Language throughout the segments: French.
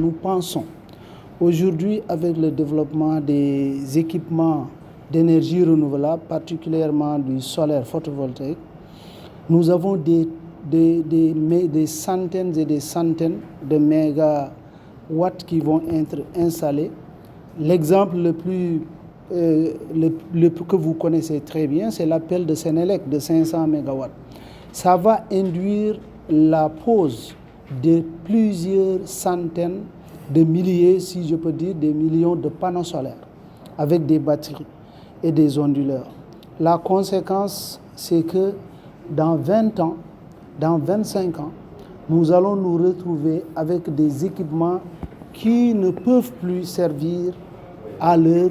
Nous pensons aujourd'hui, avec le développement des équipements d'énergie renouvelable, particulièrement du solaire photovoltaïque, nous avons des centaines et des centaines de mégawatts qui vont être installés. L'exemple que vous connaissez très bien, c'est l'appel de Sénélec de 500 mégawatts. Ça va induire la pose de plusieurs centaines de milliers, si je peux dire, des millions de panneaux solaires avec des batteries et des onduleurs. La conséquence, c'est que dans 20 ans, dans 25 ans, nous allons nous retrouver avec des équipements qui ne peuvent plus servir à leur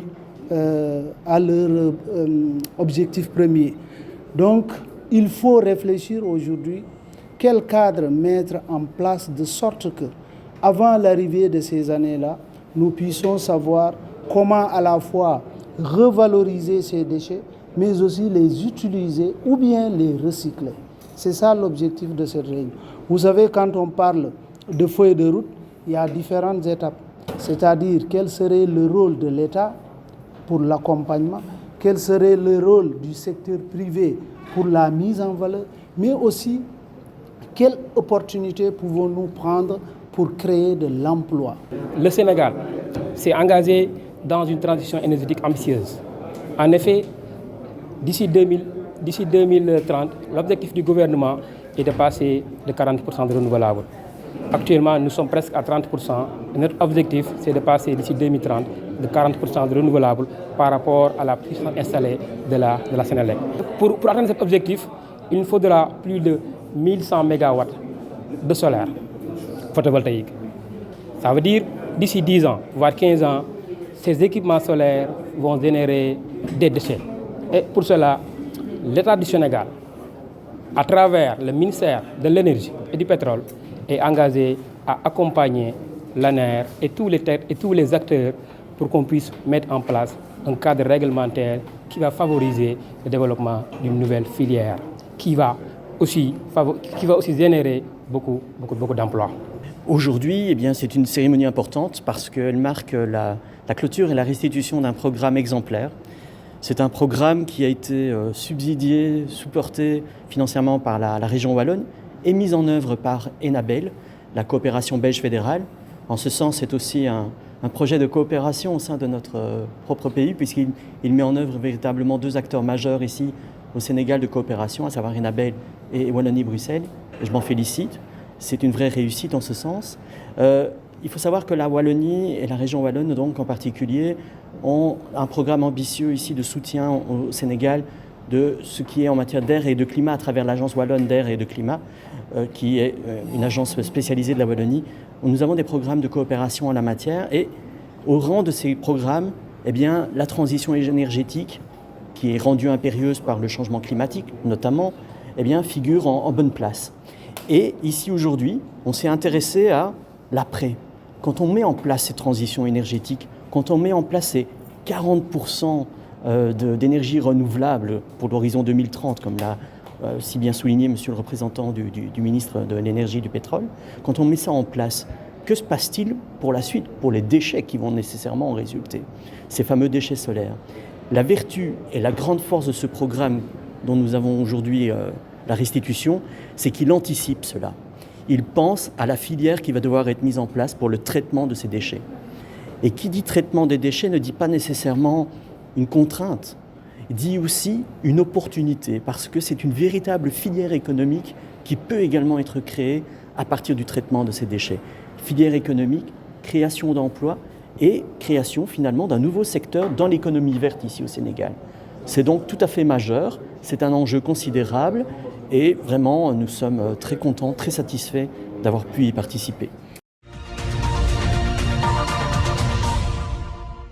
objectif premier. Donc, il faut réfléchir aujourd'hui quel cadre mettre en place de sorte que, avant l'arrivée de ces années-là, nous puissions savoir comment à la fois revaloriser ces déchets, mais aussi les utiliser ou bien les recycler. C'est ça l'objectif de cette réunion. Vous savez, quand on parle de feuille de route, il y a différentes étapes. C'est-à-dire quel serait le rôle de l'État pour l'accompagnement, quel serait le rôle du secteur privé pour la mise en valeur, mais aussi quelles opportunités pouvons-nous prendre pour créer de l'emploi. Le Sénégal s'est engagé dans une transition énergétique ambitieuse. En effet, d'ici 2030, l'objectif du gouvernement est de passer de 40% de renouvelables. Actuellement, nous sommes presque à 30%. Notre objectif, c'est de passer d'ici 2030 de 40% de renouvelables par rapport à la puissance installée de la Sénélec. Pour atteindre cet objectif, il nous faudra plus de 1100 MW de solaire photovoltaïque. Ça veut dire d'ici 10 ans, voire 15 ans, ces équipements solaires vont générer des déchets. Et pour cela, l'État du Sénégal, à travers le ministère de l'Énergie et du Pétrole, est engagé à accompagner l'ANER et tous les acteurs pour qu'on puisse mettre en place un cadre réglementaire qui va favoriser le développement d'une nouvelle filière, qui va aussi générer beaucoup d'emplois. Aujourd'hui, c'est une cérémonie importante parce qu'elle marque la clôture et la restitution d'un programme exemplaire. C'est un programme qui a été subsidié, supporté financièrement par la région Wallonne et mis en œuvre par Enabel, la coopération belge fédérale. En ce sens, c'est aussi un projet de coopération au sein de notre propre pays, puisqu'il met en œuvre véritablement deux acteurs majeurs ici au Sénégal de coopération, à savoir Enabel et Wallonie-Bruxelles. Je m'en félicite. C'est une vraie réussite en ce sens. Il faut savoir que la Wallonie et la région Wallonne, donc en particulier, ont un programme ambitieux ici de soutien au Sénégal de ce qui est en matière d'air et de climat à travers l'Agence Wallonne d'air et de climat, qui est une agence spécialisée de la Wallonie. Nous avons des programmes de coopération en la matière et au rang de ces programmes, la transition énergétique, qui est rendue impérieuse par le changement climatique notamment, figure en bonne place. Et ici aujourd'hui, on s'est intéressé à l'après. Quand on met en place ces transitions énergétiques, quand on met en place ces 40% d'énergie renouvelable pour l'horizon 2030, comme l'a si bien souligné monsieur le représentant du ministre de l'Énergie et du Pétrole, quand on met ça en place, que se passe-t-il pour la suite, pour les déchets qui vont nécessairement en résulter, ces fameux déchets solaires? La vertu et la grande force de ce programme dont nous avons aujourd'hui la restitution, c'est qu'il anticipe cela. Il pense à la filière qui va devoir être mise en place pour le traitement de ces déchets. Et qui dit traitement des déchets ne dit pas nécessairement une contrainte, dit aussi une opportunité, parce que c'est une véritable filière économique qui peut également être créée à partir du traitement de ces déchets. Filière économique, création d'emplois et création finalement d'un nouveau secteur dans l'économie verte ici au Sénégal. C'est donc tout à fait majeur, c'est un enjeu considérable et vraiment nous sommes très contents, très satisfaits d'avoir pu y participer.